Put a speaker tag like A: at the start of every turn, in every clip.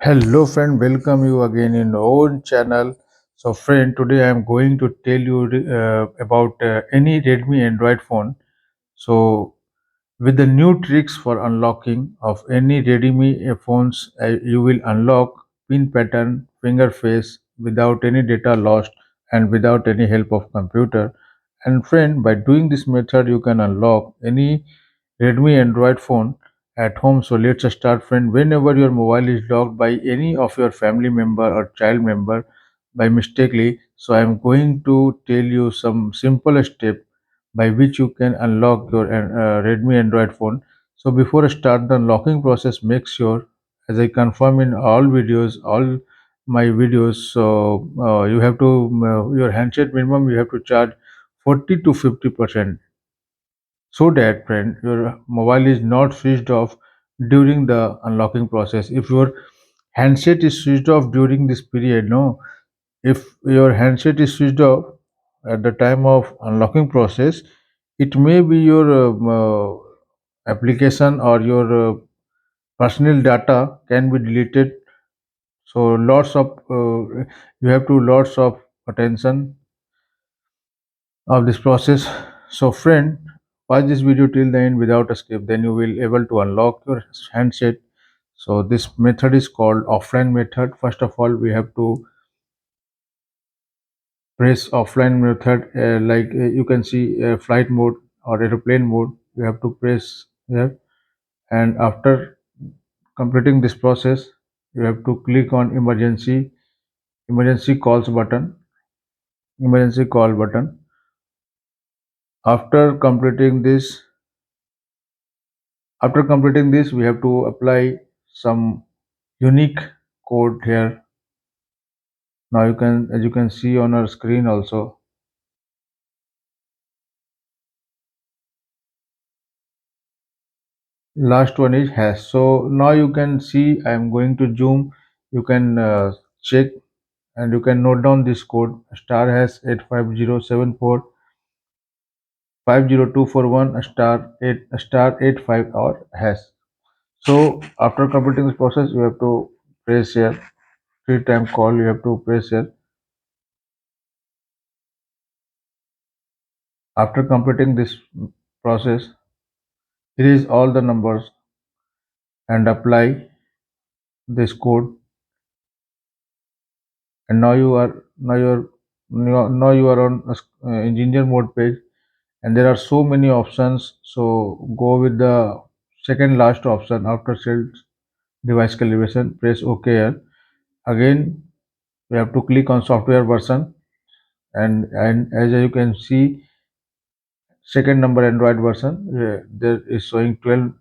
A: Hello friend, welcome you again in our own channel. So friend, today I am going to tell you about any Redmi Android phone. So with the new tricks for unlocking of any Redmi phones, you will unlock pin pattern, finger face without any data lost and without any help of computer. And friend, by doing this method, you can unlock any Redmi Android phone at home. So let's start, friend. Whenever your mobile is locked by any of your family member or child member by mistakenly, so I am going to tell you some simple step by which you can unlock your Redmi Android phone. So before I start the unlocking process, make sure, as I confirm in all my videos, so you have to your handset minimum you have to charge 40 to 50%, so that friend your mobile is not switched off during the unlocking process. If your handset is switched off during this period, no, if your handset is switched off at the time of unlocking process, it may be your application or your personal data can be deleted. So lots of you have to lots of attention of this process. So friend, watch this video till the end without a skip, then you will able to unlock your handset. So this method is called offline method. First of all, we have to press offline method, you can see flight mode or aeroplane mode. You have to press here, and after completing this process, you have to click on emergency calls button, emergency call button. After completing this, we have to apply some unique code here. Now you can, as you can see on our screen also, last one is hash. So now you can see I am going to zoom. You can check and you can note down this code star hash 85074 50241 star 85 or hash. So after completing this process, you have to press here, three time call you have to press here. After completing this process, erase all the numbers and apply this code. And now you are now you are on engineer mode page, and there are so many options. So go with the second last option after self device calibration. Press OK here. Again, we have to click on software version, and as you can see, second number Android version, there is showing 12.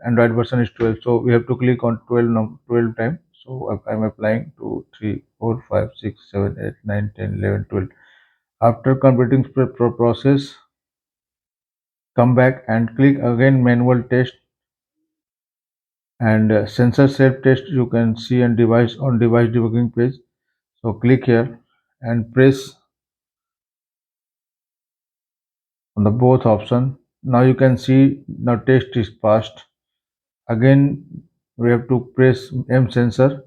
A: Android version is 12, so we have to click on 12 time. So I'm applying 2 3 4 5 6 7 8 9 10 11 12. After completing process, come back and click again manual test, and sensor self test you can see on device debugging page. So click here and press on the both option. Now you can see now test is passed. Again, we have to press M sensor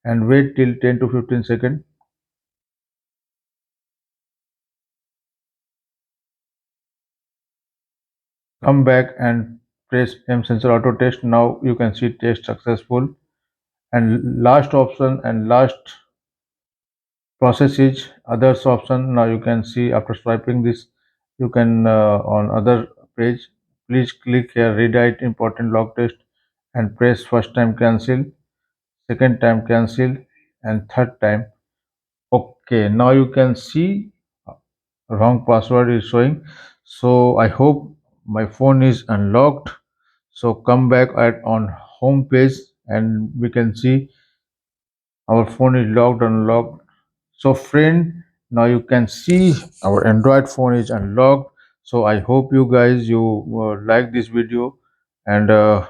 A: and wait till 10 to 15 seconds. Come back and press M sensor auto test. Now you can see test successful. And last option and last process is others option. Now you can see after swiping this, you can on other page. Please click here rewrite important log test and press first time cancel, second time cancel, and third time okay. Now you can see wrong password is showing. So I hope my phone is unlocked. So come back at on home page, and we can see our phone is locked, unlocked. So friend, now you can see our Android phone is unlocked. So I hope you guys you like this video, and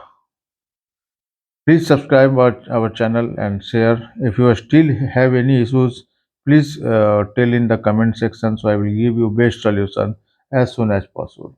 A: please subscribe our channel and share. If you still have any issues, please tell in the comment section, so I will give you best solution as soon as possible.